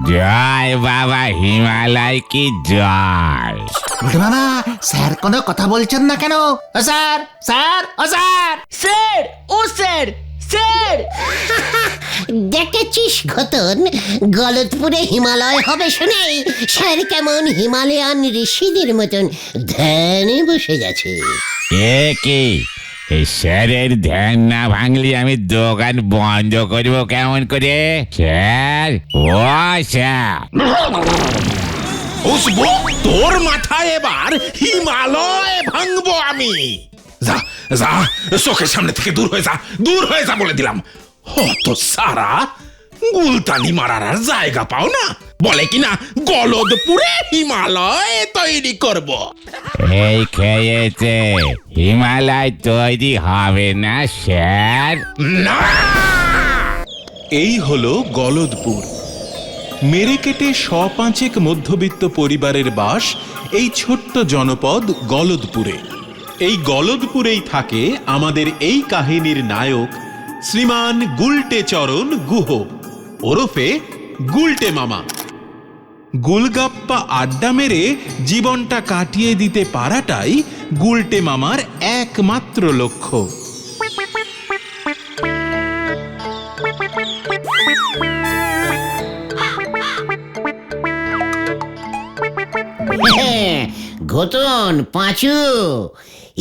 জয় বাবা হিমালয় কি জয়। গুলটে মামা, স্যার কোনো কথা বলছেন না কেন? ও স্যার, স্যার, ও স্যার। স্যার, ও স্যার, স্যার। দেখেছিস ঘতন, গলতপুরে হিমালয় হবে শুনেই স্যার কেমন হিমালয়ান ঋষিদের মতন ধ্যানে বসে গেছে। এ কি, এই স্যারের ধ্যান না ভাঙলি আমি দোকান বন্ধ করবো কেমন করে? স্যার, ও স্যার। বুঝবো তোর মাথায় এবার হিমালয় ভাঙবো আমি। যা যা, চোখের সামনে থেকে দূর হয়ে যা, দূর হয়ে যা বলে দিলাম। হত সারা, গুলতানি মারার আর জায়গা পাও না, বলে কিনা গলদপুরে হিমালয় তৈরি করব। এই খেয়েছে, হিমালয় তৈরি হবে না স্যার। না, এই হলো গলদপুর। মেরে কেটে 105 মধ্যবিত্ত পরিবারের বাস এই ছোট্ট জনপদ গলদপুরে। এই গলদপুরেই থাকে আমাদের এই কাহিনীর নায়ক শ্রীমান গুলটে চরণ গুহ, ওরফে গুলটে মামা। গুলগাপ্পা আড্ডা মেরে জীবনটা কাটিয়ে দিতে পারাটাই গুলটে মামার একমাত্র লক্ষ্য। ঘটন পাঁচু,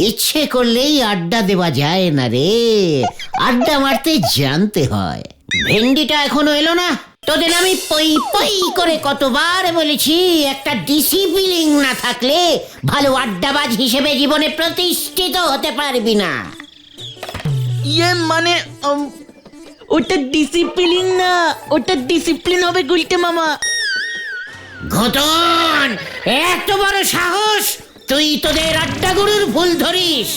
ইচ্ছে করলেই আড্ডা দেওয়া যায় না রে, আড্ডা মারতে জানতে হয়। ভেন্ডিটা এখনো এলো না? তোদের আমি পই পই করে কতবার বলেছি, একটা ডিসিপ্লিন না থাকলে ভালো আড্ডাবাজ হিসেবে জীবনে প্রতিষ্ঠিত হতে পারবি না। ইয়ে মানে ওটা ডিসিপ্লিন না, ওটা ডিসিপ্লিন হবে গুলটে মামা। ঘটন, এত বড় সাহস, তুই তোদের আড্ডা গুরুর ভুল ধরিস।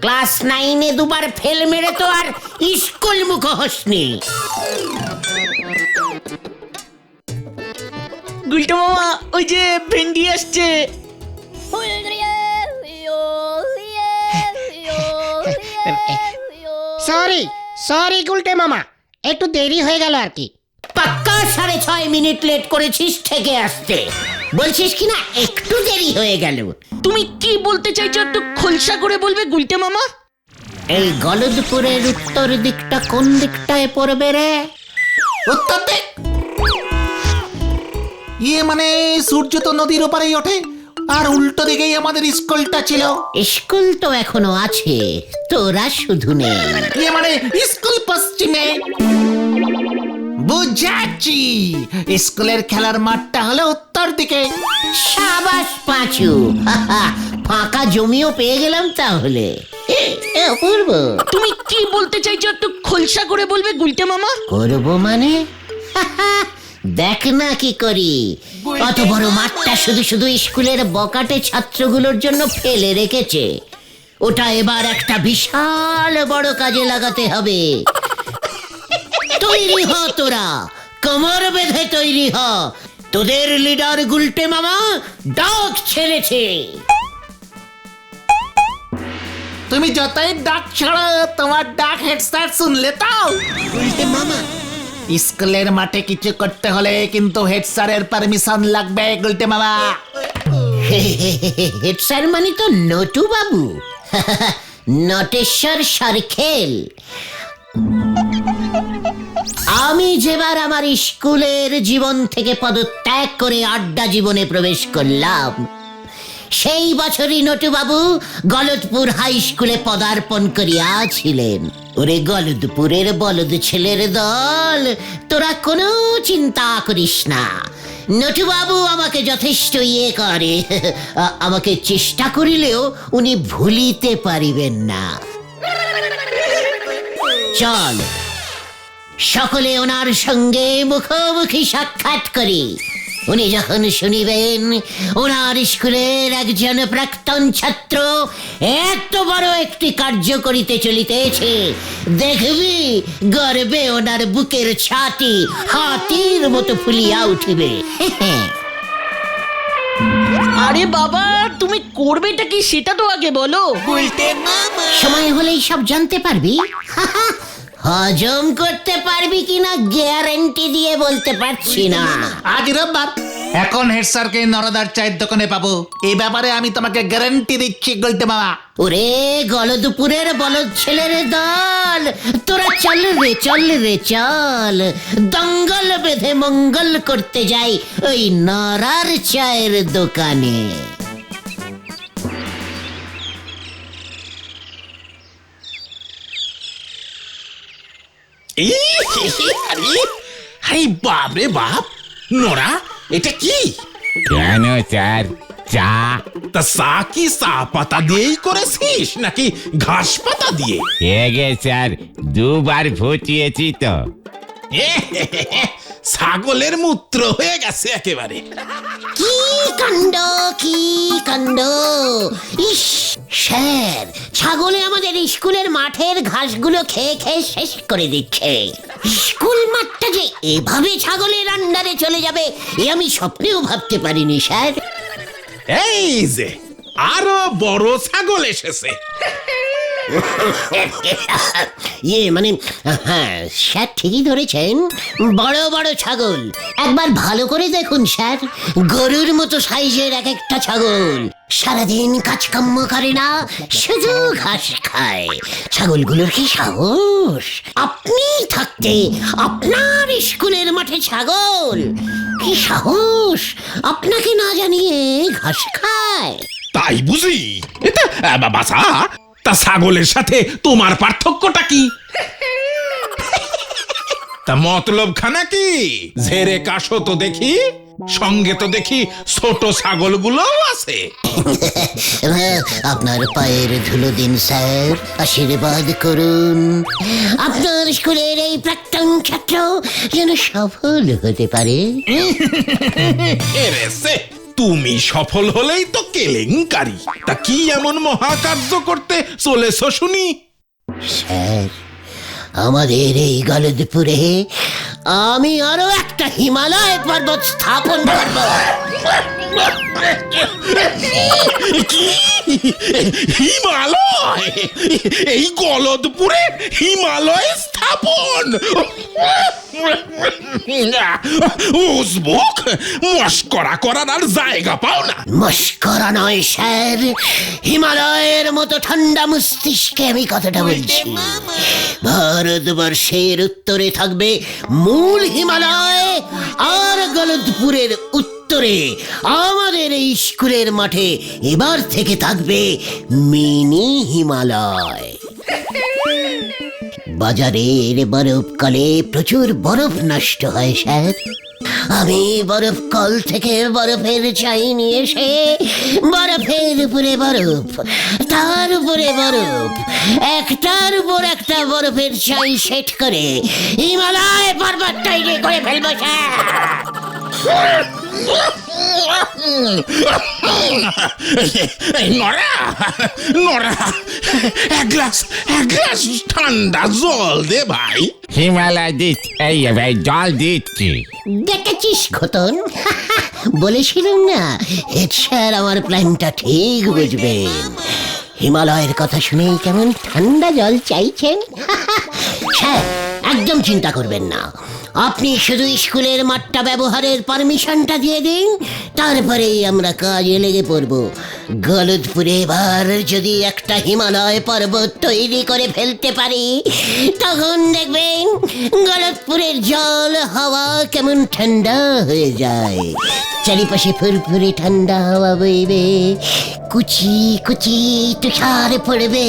ক্লাস 9-এ দুবার ফেল মেরে তো আর স্কুল মুখ হসনি। গুলটে মামা, ওই যে ভেন্ডি আসছে। সরি সরি গুলটে মামা, একটু দেরি হয়ে গেল আর কি। পাক্কা 6.5 মিনিট লেট করেছিস থেকে আসতে, বলছিস কিনা একটু দেরি হয়ে গেল। তুমি কি বলতে চাইছো একটু খোলসা করে বলবে গুলটে মামা? এই গলদপুরের উত্তর দিকটা কোন দিকটায় পড়বে রে? উত্তর দিক? ইয়ে মানে সূর্য তো নদীর ওপারেই ওঠে, আর উল্টো দিকেই আমাদের স্কুলটা ছিল। স্কুল তো এখনো আছে, তোরা শুধু নেই। ইয়ে মানে স্কুল পশ্চিমে। বুঝাচ্ছি, স্কুলের খেলার মাঠটা হলো উত্তর দিকে। সাবাস পাঁচু, ফাঁকা জমিও পেয়ে গেলাম তাহলে। অপূর্ব, তুমি কি বলতে চাইছো একটু খোলসা করে বলবে গুলটে মামা? করবো মানে? দেখ না কি করি। অত বড় মাঠটা শুধু শুধু স্কুলের বকাটে ছাত্রগুলোর জন্য ফেলে রেখেছে, ওটা এবার একটা বিশাল বড় কাজে লাগাতে হবে। তৈরি হ তোরা, কোমর বেঁধে তৈরি হ, তোদের লিডার গুলটে মামা ডাক ছেড়েছে। তুমি যতই ডাক ছাড়ো, তোমার ডাক হেড স্যার শুনলে তো। গুলটে মামা, স্কুলের মাঠে কিছু করতে হলে কিন্তু হেড স্যারের পারমিশন লাগবে গুলটে মামা। হেড স্যার মানে তো নটু বাবু, নটেশ্বর সরখেল। আমি যেবার আমার স্কুলের জীবন থেকে পদত্যাগ করে আড্ডা জীবনে প্রবেশ করলাম, সেই বছরই নটুবাবু গলদপুর হাই স্কুলে পদার্পণ করিয়াছিলেন। ওরে গলদপুরের বলদ ছেলের দল, তোরা কোনো চিন্তা করিস না, নটুবাবু আমাকে যথেষ্ট ইয়ে করে, আমাকে চেষ্টা করিলেও উনি ভুলিতে পারিবেন না। চল সকলে ওনার সঙ্গে মুখোমুখি সাক্ষাৎ করি। উনি যখন শুনিবেন ওনার স্কুলের একজন প্রাক্তন ছাত্র এত বড় একটি কার্য করিতে চলিতেছে, দেখবি গর্বে ওনার বুকের ছাতি হাতির মতো ফুলিয়া উঠিবে। আরে বাবা, তুমি করবেটা কি সেটা তো আগে বলো। সময় হলেই সব জানতে পারবি। হজম করতে পারবি কিনা গ্যারান্টি দিয়ে বলতে পারছি না। আজ রোববার, এখন হেড স্যারকে নরদার চায়ের দোকানে পাবো। এই ব্যাপারে আমি তোমাকে গ্যারান্টি দিচ্ছি গুলটে মামা। ওরে গলদপুরের বলদ ছেলের দল, তোরা চল রে চল রে চল, দঙ্গল বেঁধে মঙ্গল করতে যাই ওই নরার চায়ের দোকানে। আরে বাপ রে বাপ, নোরা এটা কি? কেন স্যার, চা? তা চা কি চা পাতা দিয়েই করেছিস নাকি ঘাস পাতা দিয়ে? এগে স্যার, দুবার ফুটিয়েছি তো। ছাগলের মূত্র হয়ে গেছে একেবারে। কি কাণ্ড কি কাণ্ড! ইস স্যার, ছাগলে আমাদের স্কুলের মাঠের ঘাসগুলো খেয়ে খেয়ে শেষ করে দিচ্ছে। স্কুল মাঠটা যে এভাবে ছাগলের আন্ডারে চলে যাবে এ আমি স্বপ্নেও ভাবতে পারিনি স্যার। এই যে আরো বড় ছাগল এসেছে। মানে হ্যাঁ স্যার, ঠিকই ধরেছেন, বড় বড় ছাগল। একবার ভালো করে দেখুন স্যার, গরুর মতো সাইজের এক একটা ছাগল, সারাদিন কাজকর্ম করে না, শুধু ঘাস খায়। ছাগলগুলোর কি সাহস! আপনি থাকতে আপনার স্কুলের মাঠে ছাগল, কি সাহস! আপনাকে না জানিয়ে ঘাস খায়। তাই বুঝি? এটা বাসা, তা ছাগলের সাথে তোমার পার্থক্যটা কি? তা মতলব খানা কি? ঝেড়ে কাশো তো দেখি, সঙ্গে তো দেখি ছোট ছাগলগুলোও আছে। আপনার পায়ের ধুলো দিন স্যার, আশীর্বাদ করুন আপনার স্কুলের এই প্রাক্তন ছাত্র যেন সফল হতে পারে। এরেছে, তুমি সফল হলেই তো কেলেঙ্কারি। তা কি এমন মহাকার্য করতে চলেছো শুনি? স্যার, আমাদের এই গলদপুরে আমি আরো একটা হিমালয় পর্বত স্থাপন করব। কি? হিমালয়? এই গলদপুরে হিমালয় স্থাপন? উজবুক, মস্করা করার আর জায়গা পাও না। মস্করা নয় স্যার, হিমালয়ের মতো ঠান্ডা মস্তিষ্কে আমি কথাটা বলছি। ভারতবর্ষের উত্তরে থাকবে মূল হিমালয়, আর গলদপুরের উত্তরে আমাদের এই স্কুলের মাঠে এবার থেকে থাকবে মিনি হিমালয়। বাজারের বরফকালে প্রচুর বরফ নষ্ট হয় স্যার, আমি বরফ কল থেকে বরফের চাই নিয়ে এসে বরফের উপরে বরফ, তার উপরে বরফ, একটার উপর একটা বরফের চাই সেট করে হিমালয় পর্বত তৈরি করে ফেলবো স্যার। নরা, নরা, এক গ্লাস ঠান্ডা জল দে ভাই। হিমালয় দিচ্ছি, এই ভাই জল দিচ্ছি। দেখেছিস খতন, বলেছিলাম না হেড স্যার আমার প্ল্যানটা ঠিক বুঝবেন। হিমালয়ের কথা শুনেই কেমন ঠান্ডা জল চাইছেন। স্যার, একদম চিন্তা করবেন না, আপনি শুধু স্কুলের মাঠটা ব্যবহারের পারমিশনটা দিয়ে দিন, তারপরেই আমরা কাজে লেগে পড়ব। গলদপুরে এবার যদি একটা হিমালয় পর্বত তৈরি করে ফেলতে পারি, তখন দেখবেন গলদপুরের জল হাওয়া কেমন ঠান্ডা হয়ে যায়। চারিপাশে ফুরফুরে ঠান্ডা হাওয়া বইবে, কুচি কুচি তুষার পড়বে,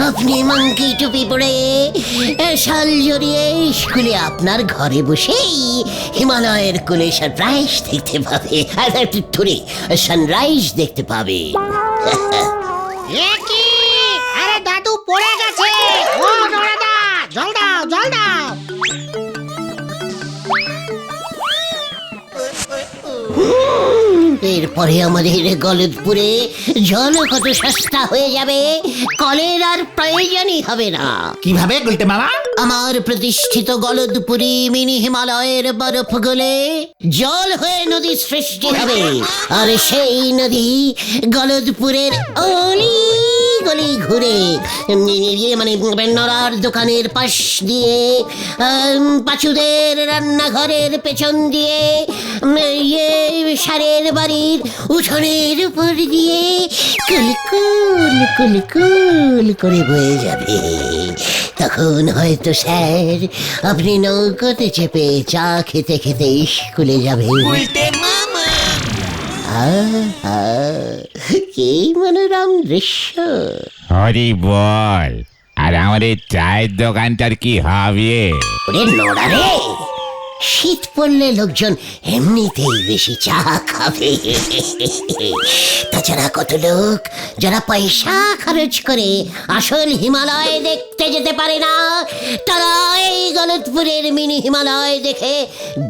আপনি মাংকি টুপি পরে শাল জড়িয়ে স্কুলে আপনার ঘরে বসেই হিমালয়ের কোলে সানরাইজ দেখতে পাবে, সানরাইজ দেখতে পাবে। এ কি? আরে দাদু পড়ে গেছে! ও নরাদা, জল দাও জল দাও! এরপরে আমাদের গলদপুরে জল কত সস্তা হয়ে যাবে, কলের আর প্রয়োজনই হবে না। কিভাবে গুলটে মামা? আমার প্রতিষ্ঠিত গলদপুরি মিনি হিমালয়ের বরফ গলে জল হয়ে নদী সৃষ্টি হবে, আর সেই নদী গলদপুরের অলি গলি ঘুরে মানে নড়ার দোকানের পাশ দিয়ে, পাঁচুদের রান্নাঘরের পেছন দিয়ে, সারের বাড়ির উঠোনের উপর দিয়ে কুলকুল কুলকুল করে বয়ে যাবে। তখন হয়তো স্যার আপনি নৌকোতে চেপে চা খেতে খেতে স্কুলে যাবে। কি মনোরম দৃশ্য! হরি বল, আর আমার এই চায়ের দোকানটার কি হবে? ওরে নোড়া রে, শীত পড়লে লোকজন এমনিতেই বেশি চা খাবে। তাছাড়া কত লোক যারা পয়সা খরচ করে আসল হিমালয় দেখতে যেতে পারে না, তারা এই গলতপুরের মিনি হিমালয় দেখে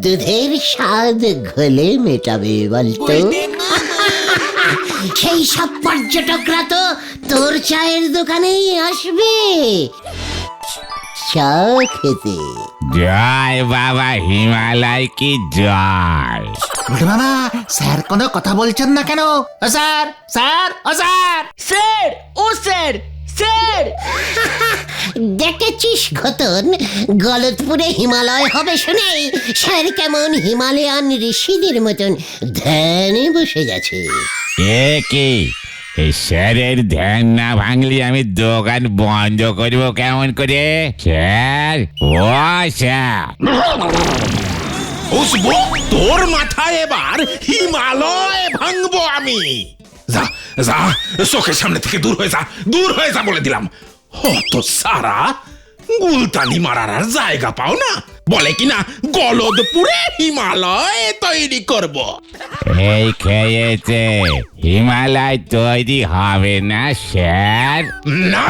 দুধের স্বাদ ঘোলে মেটাবে বলতো। সেই সব পর্যটকরা তো তোর চায়ের দোকানেই আসবে চা খেতে। জয় বাবা হিমালয় কি জয়। গুলটে মামা, স্যার কোনো কথা বলছেন না কেন? ও স্যার, স্যার, ও স্যার। স্যার, ও স্যার, স্যার। দেখেছিস ঘতন, গলতপুরে হিমালয় হবে শুনেই স্যার কেমন হিমালয়ান ঋষিদের মতন ধ্যানে বসে গেছে। এ কি, এই স্যারের ধ্যান না ভাঙলি আমি দোকান বন্ধ করবো কেমন করে? স্যার, ও স্যার। বুঝবো তোর মাথায় এবার হিমালয় ভাঙবো আমি। যা যা, চোখের সামনে থেকে দূর হয়ে যা, দূর হয়ে যা বলে দিলাম। হত সারা, গুলতানি মারার আর জায়গা পাও না, বলে কিনা গলদপুরে হিমালয় তৈরি করব। এই খেয়েছে, হিমালয় তৈরি হবে না স্যার। না,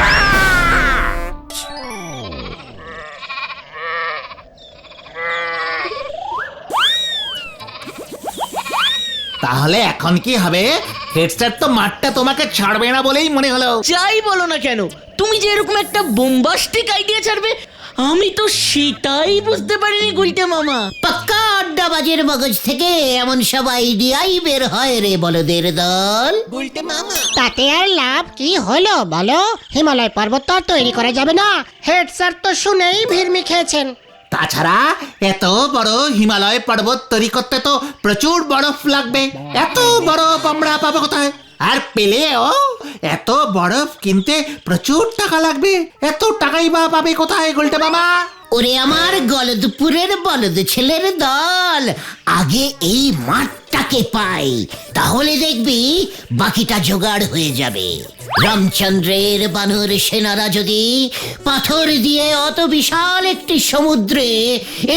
তাহলে এখন কি হবে? হেড স্যার তো মাঠটা তোমাকে ছাড়বে না বলেই মনে হলো। যাই বলো না কেন, তুমি যে এরকম একটা বোম্বাস্টিক আইডিয়া ছাড়বে আমি তো সেটাই বুঝতে পারিনি গুলটে মামা। পাক্কা আড্ডাবাজের মগজ থেকে এমন সব আইডিয়াই বের হয় রে বলদের দল। তাতে আর লাভ কি হলো বলো? হিমালয় পর্বত তো আর তৈরি করা যাবে না। হেড স্যার তো শুনেই ভিড়মি খেয়েছেন। তাছাড়া এত বড় হিমালয় পর্বত তৈরি করতে তো প্রচুর বরফ লাগবে। এত বরফ আমরা পাবো কোথায়? আর পেলেও এত বরফ কিনতে প্রচুর টাকা লাগবে। এত টাকাই বা পাবে কোথায় গুলটে মামা? ওরে আমার গলদপুরের বলদ ছেলের দল, আগে এই মাঠটাকে পাই, তাহলে দেখবি বাকিটা জোগাড় হয়ে যাবে। রামচন্দ্রের বানর সেনারা যদি পাথর দিয়ে অত বিশাল একটি সমুদ্রে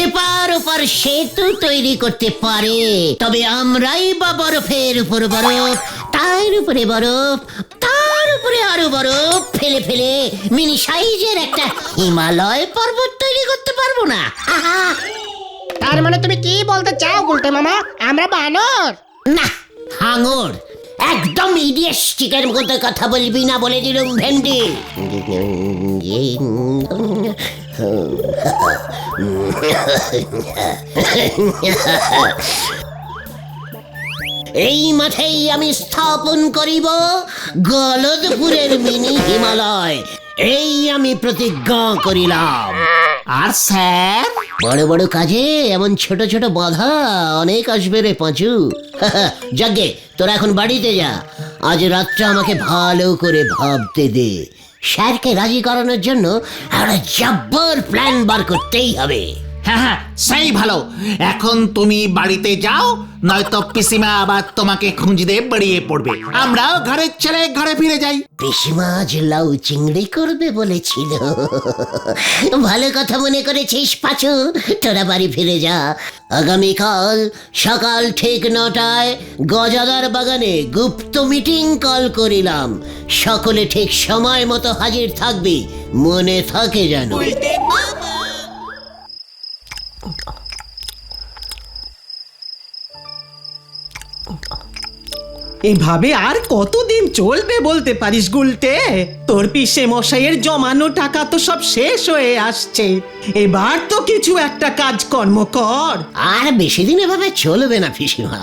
এপার ওপার সেতু তৈরি করতে পারে, তবে আমরাই বা বরফের উপর বরফ, তার উপরে বরফ, তার উপরে আরো বরফ ফেলে ফেলে মিনি সাইজের একটা হিমালয় পর্বত তৈরি করতে পারবো না? আহা! তার মানে তুমি কি বলতে চাও গুলটে মামা, আমরা বানর? না, হাঙর। একদম ইডিয়েস্টিকের মতো কথা বলবি না বলে দিলুম ভেন্ডি। এই মাঠেই আমি স্থাপন করিব গলদপুরের মিনি হিমালয়, এই আমি প্রতিজ্ঞা করিলাম। আর স্যার, বড় বড় কাজে এমন ছোট ছোট বাধা অনেক আসবে রে পাঁচু। যাগে, তোরা এখন বাড়িতে যা। আজ রাতটা আমাকে ভালো করে ভাবতে দে। স্যারকে রাজি করানোর জন্য একটা জব্বর প্ল্যান বার করতেই হবে। হ্যাঁ হ্যাঁ, সেই ভালো। এখন তুমি বাড়িতে যাও, নয়তো পিসিমা আবার তোমাকে খুঁজতে বেরিয়ে পড়বে। আমরাও ঘরের ছেলে ঘরে ফিরে যাই। পিসিমা আজ লাউ চিংড়ি করবে বলেছিল। ভালো কথা মনে করেছিস পাঁচু, তোরা বাড়ি ফিরে যা। আগামীকাল সকাল ঠিক 9টায় গজাদার বাগানে গুপ্ত মিটিং কল করিলাম। সকলে ঠিক সময় মতো হাজির থাকবি, মনে থাকে যেন। এভাবে আর কতদিন চলবে বলতে পারিস গুলটে? তোর পিসে মশাইয়ের জমানো টাকা তো সব শেষ হয়ে আসছে, এবার তো কিছু একটা কাজকর্ম কর। আর বেশি দিন এভাবে চলবে না পিসিমা।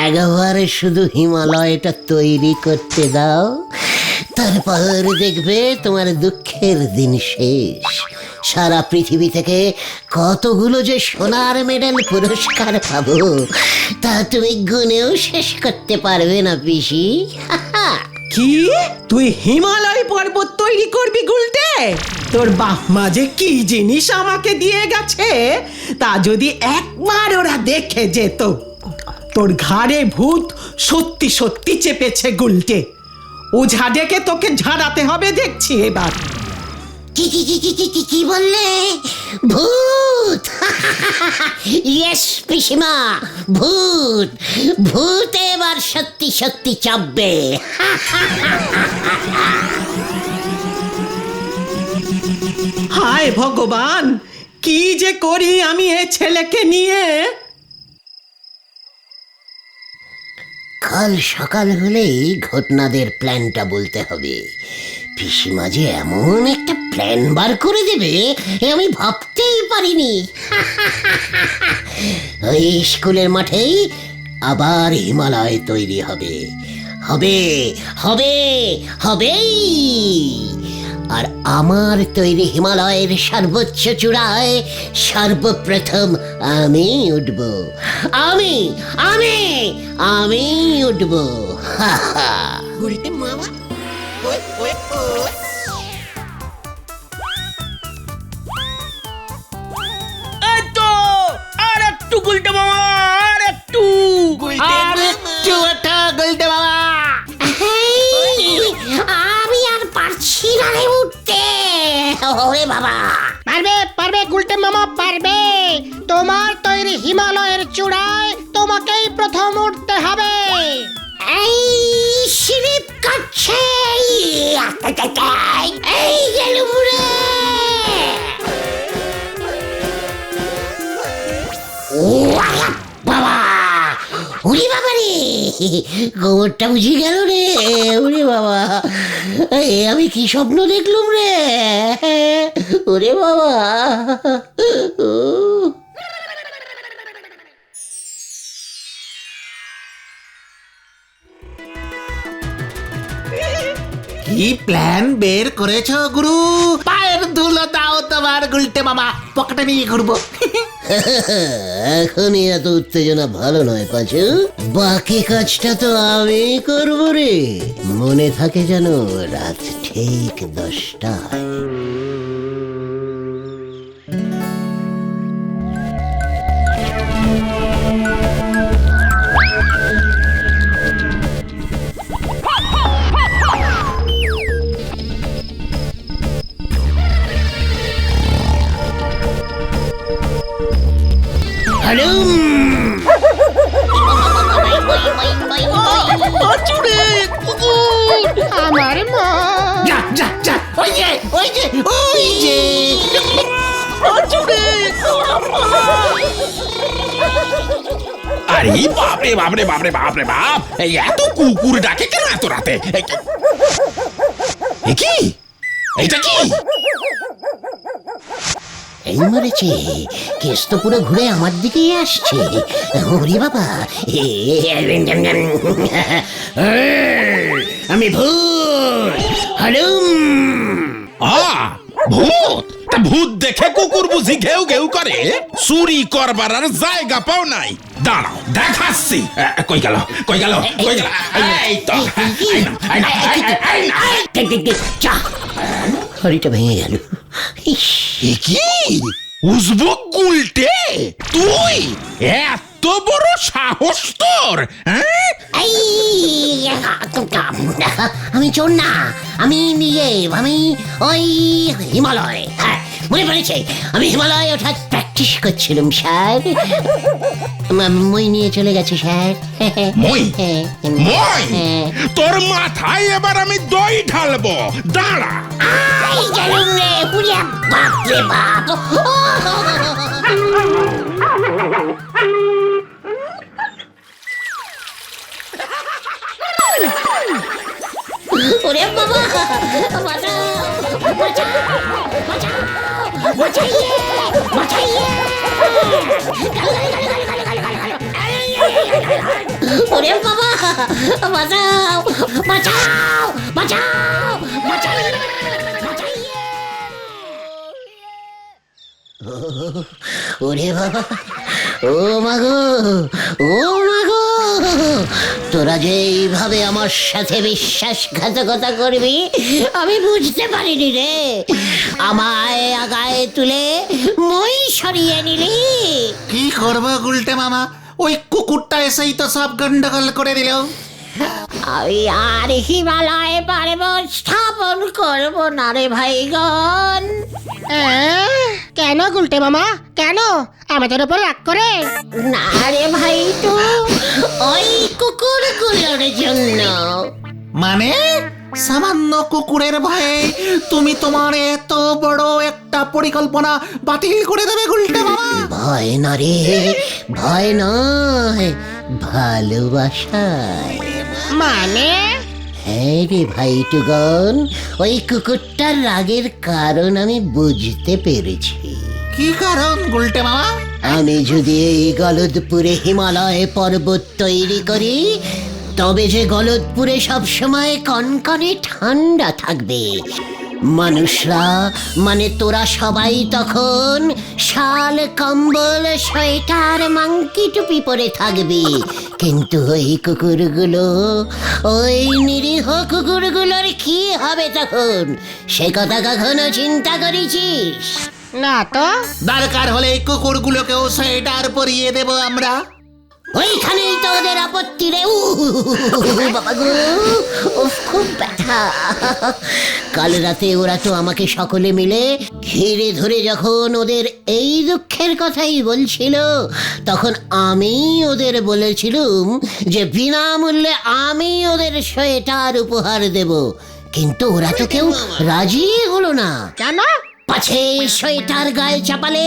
একবারে শুধু হিমালয়টা তৈরি করতে দাও, তারপর দেখবে তোমার দুঃখের দিন শেষ। সারা পৃথিবী থেকে কতগুলো যে সোনার মেডেল পুরস্কার পাবো তা তুমি গুনেও শেষ করতে পারবে না পিসি। কি তুই হিমালয় পর্বত তৈরি করবি গুলটে? তোর বাপ মা যে কি জিনিস আমাকে দিয়ে গেছে তা যদি একবার ওরা দেখে যেত। তোর ঘাড়ে ভূত সত্যি সত্যি চেপেছে গুলটে। ওঝা ডেকে তোকে ঝাড়াতে হবে দেখছি এবার। কি কি কি কি কি কি কি বললে? ভূত? ইয়েস পিসিমা, ভূত। ভূত এবার সত্যি সত্যি চাপবে। হায় ভগবান, কি যে করি আমি এ ছেলেকে নিয়ে। কাল সকাল হলেই ঘটনাদের প্ল্যানটা বলতে হবে। পিসিমা যে এমন একটা প্ল্যান বার করে দেবে এ আমি ভাবতেই পারিনি। ওই স্কুলের মাঠেই আবার হিমালয় তৈরি হবে, হবে হবে হবেই। আর আমার তৈরি হিমালয়ের সর্বোচ্চ চূড়ায় সর্বপ্রথম আমি উঠব। আমি আমি আমি উঠব। এই তো আর একটু গুলটে মামা, আর একটু। আমি আর পারছি না রে উঠতে। ওরে বাবা! পারবে পারবে গুলটে মামা পারবে। তোমার তৈরি হিমালয়ের চূড়ায় তোমাকেই প্রথম উঠতে হবে। এই স্লিপ কাটছে। এই গেলুম রে। ও বাবা! উড়ি বাবা রে, গোবরটা বুঝি গেল রে। উড়ি বাবা, আমি কি স্বপ্ন দেখলুম রে। ওরে বাবা! কি প্ল্যান বের করেছো গুরু? পায়ের ধুলো দাও তোমার গুলটে মামা, পকেটে নিয়ে ঘুরবো। এখনই এত উত্তেজনা ভালো নয় পাঁচু। বাকি কাজটা তো আমি করবো রে। মনে থাকে যেন রাত ঠিক 10টায়। আমার মা। যা যা যা, ওই যে ওই যে ওই যে। আরে বাপরে বাপরে বাপরে বাপরে বাপ! এই এত কুকুর ডাকে কেন এত রাতে? এ কি? এইটা কি? এই মরেছে, কেস তো পুরো ঘুরে আমার দিকেই আসছে। ওরে বাবা! আমি ভূত হলুম। ভূত? তা ভূত দেখে কুকুর বুঝি ঘেউ ঘেউ করে? চুরি করবার আর জায়গা পাও নাই। দাঁড়াও দেখাচ্ছি। কই গেল কই গেল কই গেল? এই তো, এই না, এই না। চা হরিটা ভেঙে গেল। এ কি? উজবুক গুলটে, তুই এত বড় সাহস তোর? হ্যাঁ? আমি চোর না, আমি আমি ওই হিমালয়। হ্যাঁ মনে পড়েছে, আমি হিমালয় ওঠার প্র্যাকটিস করছিলাম স্যার। মই নিয়ে চলে গেছে স্যার। মই? মই? তোর মাথায় এবার আমি দই ঢালবো, দাঁড়া। আই গেলুম রে, পুরিয়া বাপ রে বাপ। ওরে বাবা, বাঁচাও, বাঁচাও, বাঁচাও, বাঁচাইয়ে, বাঁচাইয়ে। ওরে বাবা, বাঁচাও বাঁচাও বাঁচাও বাঁচাইয়ে, বাঁচাইয়ে। ওরে বাবা, ও মাগো, ও মাগো, তোরা যে এইভাবে আমার সাথে বিশ্বাসঘাতকতা করবি আমি বুঝতে পারিনি রে। আমায় আগায় তুলে মই সরিয়ে নিলি। কি করবো গুলটে মামা, ওই কুকুরটা এসেই তো সব গন্ডগোল করে দিল। আমি আর হিমালয় পর্বত স্থাপন করব না রে ভাইগণ। কেন গুলটে মামা, কেন আমাদের উপর রাগ করে? না রে ভাই, তো ওই কুকুরগুলোর জন্য। মানে সামান্য কুকুরের ভয়ে তুমি তোমার এত বড় একটা পরিকল্পনা বাতিল করে দেবে গুলটে মামা? ভয় না রে, ভয় নয়, ভালোবাসায়। মানে হ্যাঁ রে ভাইটুগণ, ওই কুকুরটার রাগের কারণ আমি বুঝতে পেরেছি। কি কারণ গুলটে মামা? আমি যদি এই গলদপুরে হিমালয় পর্বত তৈরি করি, তবে যে গলদপুরে সবসময় কনকনে ঠান্ডা থাকবে। মানুষরা মানে তোরা সবাই তখন শাল, কম্বল, সোয়েটার, মাংকি টুপি পরে থাকবি। কিন্তু ওই কুকুরগুলো, ওই নিরীহ কুকুরগুলোর কি হবে তখন, সে কথা কখনো চিন্তা করেছিস? না তো। দরকার হলে এই কুকুরগুলোকেও সোয়েটার পরিয়ে দেব আমরা। ওইখানেই তো ওদের আপত্তি রে। বাবা গো, উফ, খুব ব্যথা। কাল রাতে ওরা তো আমাকে সকলে মিলে ঘিরে ধরে যখন ওদের এই দুঃখের কথাই বলছিল, তখন আমি ওদের বলেছিলুম যে বিনামূল্যে আমি ওদের সোয়েটার উপহার দেব। কিন্তু ওরা তো কেউ রাজি হলো না। কেন? পাছে সোয়েটার গায়ে চাপালে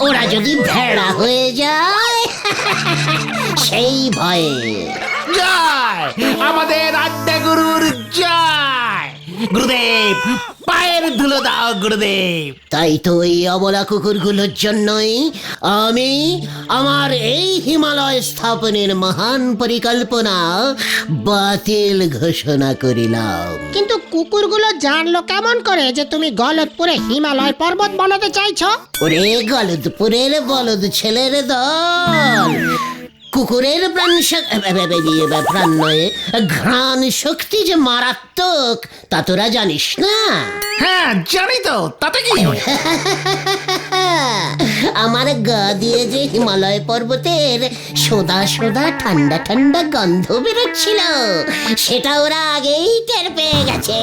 ওরা যদি ভেড়া হয়ে যায় সেই ভয়ে। জয় আমাদের আড্ডা গুরুর জয়। গুরুদেব পায়ের ধুলো দাও গুরুদেব। তাই তো এই অবলা কুকুরগুলোর জন্যই আমি আমার এই হিমালয় স্থাপনের মহান পরিকল্পনা বাতিল ঘোষণা করিলাম। কিন্তু কুকুরগুলো জানলো কেমন করে যে তুমি গলদপুরে হিমালয় পর্বত বানাতে চাইছো? ওরে গলদপুরের বলদ ছেলের দল, কুকুরের প্রাণ নয়, ঘ্রাণ শক্তি যে মারাত্মক তা তোরা জানিস না? হ্যাঁ জানি তো, তাতে কি? আমার গা দিয়ে যে হিমালয় পর্বতের সোদা সোদা ঠান্ডা ঠান্ডা গন্ধ বেরোচ্ছিল, সেটা ওরা আগেই টের পেয়ে গেছে।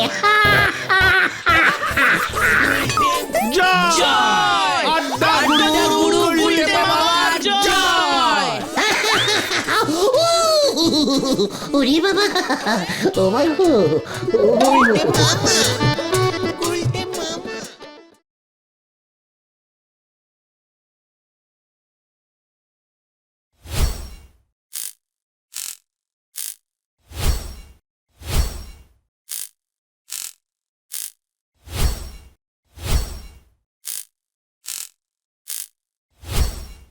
আড্ডা গুরু গুলটে মামার জয়। ওরে বাবা, ও বাবা, ও বাবা।